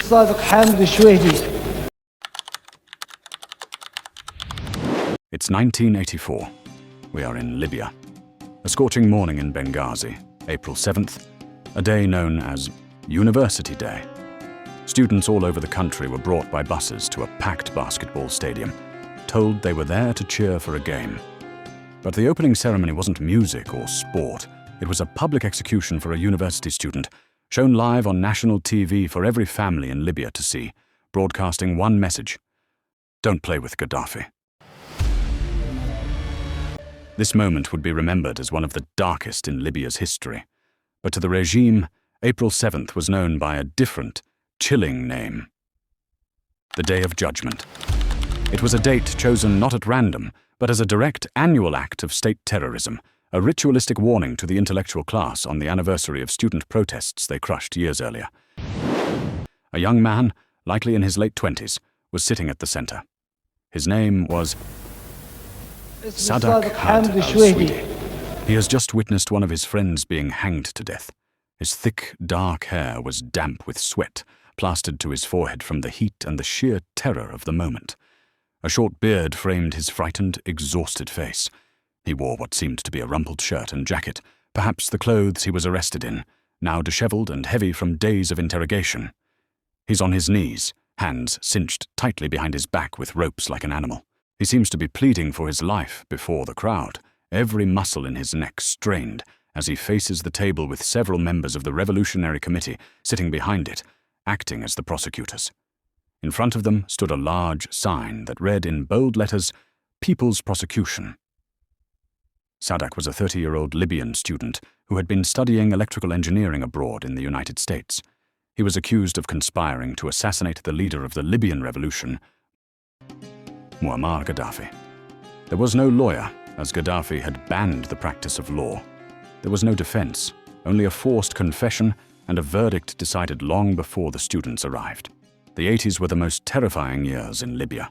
Sadiq Shwehdi. It's 1984. We are in Libya. A scorching morning in Benghazi, April 7th, a day known as University Day. Students all over the country were brought by buses to a packed basketball stadium, told they were there to cheer for a game. But the opening ceremony wasn't music or sport. It was a public execution for a university student, shown live on national TV for every family in Libya to see, broadcasting one message: don't play with Gaddafi. This moment would be remembered as one of the darkest in Libya's history. But to the regime, April 7th was known by a different, chilling name: the Day of Judgment. It was a date chosen not at random, but as a direct annual act of state terrorism, a ritualistic warning to the intellectual class on the anniversary of student protests they crushed years earlier. A young man, likely in his late 20s, was sitting at the center. His name was Sadiq Shwehdi. He has just witnessed one of his friends being hanged to death. His thick, dark hair was damp with sweat, plastered to his forehead from the heat and the sheer terror of the moment. A short beard framed his frightened, exhausted face. He wore what seemed to be a rumpled shirt and jacket, perhaps the clothes he was arrested in, now disheveled and heavy from days of interrogation. He's on his knees, hands cinched tightly behind his back with ropes like an animal. He seems to be pleading for his life before the crowd, every muscle in his neck strained as he faces the table with several members of the Revolutionary Committee sitting behind it, acting as the prosecutors. In front of them stood a large sign that read in bold letters, "People's Prosecution." Sadiq was a 30-year-old Libyan student who had been studying electrical engineering abroad in the United States. He was accused of conspiring to assassinate the leader of the Libyan revolution, Muammar Gaddafi. There was no lawyer, as Gaddafi had banned the practice of law. There was no defense, only a forced confession and a verdict decided long before the students arrived. The 80s were the most terrifying years in Libya,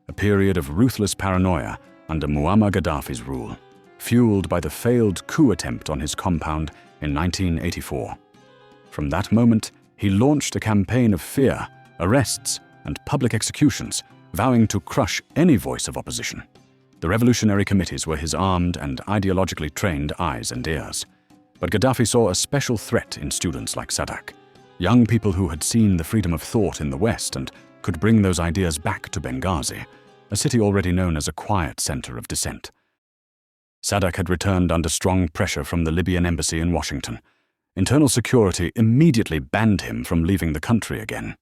a period of ruthless paranoia under Muammar Gaddafi's rule, fueled by the failed coup attempt on his compound in 1984. From that moment, he launched a campaign of fear, arrests, and public executions, vowing to crush any voice of opposition. The revolutionary committees were his armed and ideologically trained eyes and ears. But Gaddafi saw a special threat in students like Sadiq, young people who had seen the freedom of thought in the West and could bring those ideas back to Benghazi, a city already known as a quiet center of dissent. Sadiq had returned under strong pressure from the Libyan embassy in Washington. Internal security immediately banned him from leaving the country again.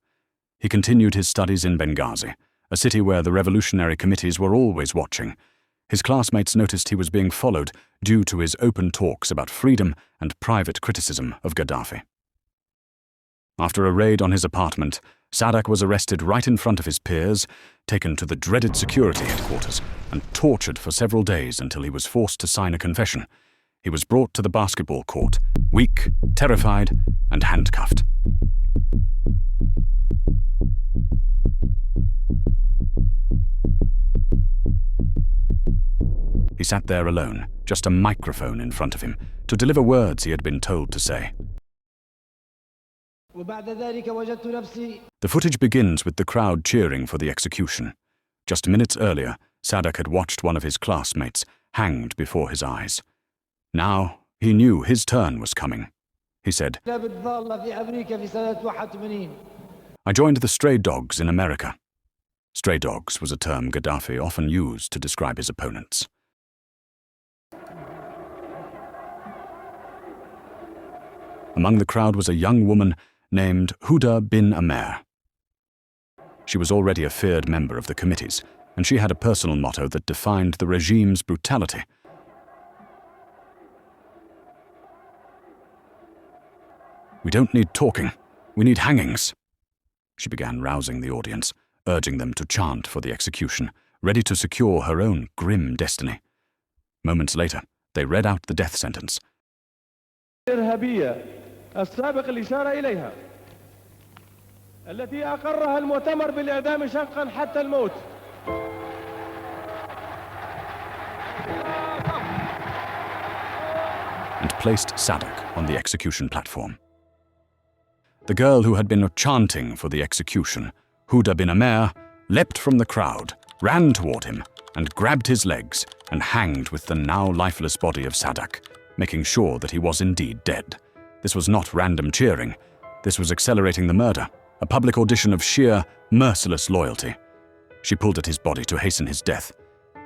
He continued his studies in Benghazi, a city where the revolutionary committees were always watching. His classmates noticed he was being followed due to his open talks about freedom and private criticism of Gaddafi. After a raid on his apartment, Sadiq was arrested right in front of his peers, taken to the dreaded security headquarters, and tortured for several days until he was forced to sign a confession. He was brought to the basketball court, weak, terrified, and handcuffed. He sat there alone, just a microphone in front of him, to deliver words he had been told to say. The footage begins with the crowd cheering for the execution. Just minutes earlier, Sadiq had watched one of his classmates hanged before his eyes. Now, he knew his turn was coming. He said, "I joined the stray dogs in America." Stray dogs was a term Gaddafi often used to describe his opponents. Among the crowd was a young woman named Huda bin Amer. She was already a feared member of the committees, and she had a personal motto that defined the regime's brutality. "We don't need talking, we need hangings." She began rousing the audience, urging them to chant for the execution, ready to secure her own grim destiny. Moments later, they read out the death sentence. السابق الإشارة إليها التي أقرها المؤتمر بالإعدام شنقا حتى الموت. And placed Sadiq on the execution platform. The girl who had been chanting for the execution, Huda bin Amer, leapt from the crowd, ran toward him, and grabbed his legs and hanged with the now lifeless body of Sadiq, making sure that he was indeed dead. This was not random cheering. This was accelerating the murder, a public audition of sheer, merciless loyalty. She pulled at his body to hasten his death.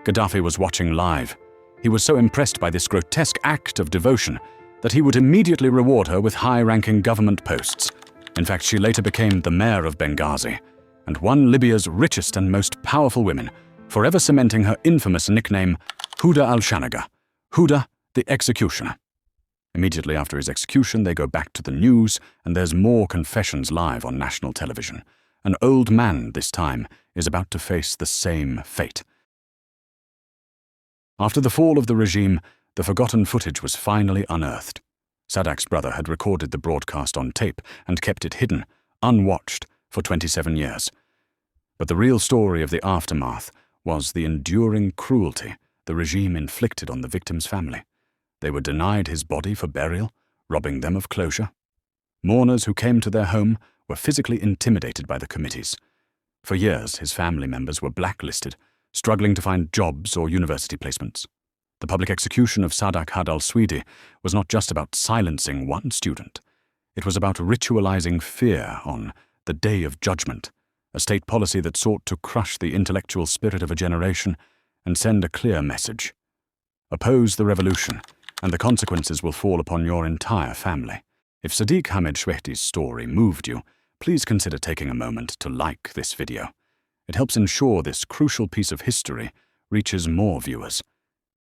Gaddafi was watching live. He was so impressed by this grotesque act of devotion that he would immediately reward her with high-ranking government posts. In fact, she later became the mayor of Benghazi and one Libya's richest and most powerful women, forever cementing her infamous nickname Huda al-Shanaga, Huda the Executioner. Immediately after his execution, they go back to the news, and there's more confessions live on national television. An old man, this time, is about to face the same fate. After the fall of the regime, the forgotten footage was finally unearthed. Sadiq's brother had recorded the broadcast on tape and kept it hidden, unwatched, for 27 years. But the real story of the aftermath was the enduring cruelty the regime inflicted on the victim's family. They were denied his body for burial, robbing them of closure. Mourners who came to their home were physically intimidated by the committees. For years, his family members were blacklisted, struggling to find jobs or university placements. The public execution of Sadiq Shwehdi was not just about silencing one student. It was about ritualizing fear on the Day of Judgment, a state policy that sought to crush the intellectual spirit of a generation and send a clear message. Oppose the revolution, and the consequences will fall upon your entire family. If Sadiq Shwehdi's story moved you, please consider taking a moment to like this video. It helps ensure this crucial piece of history reaches more viewers.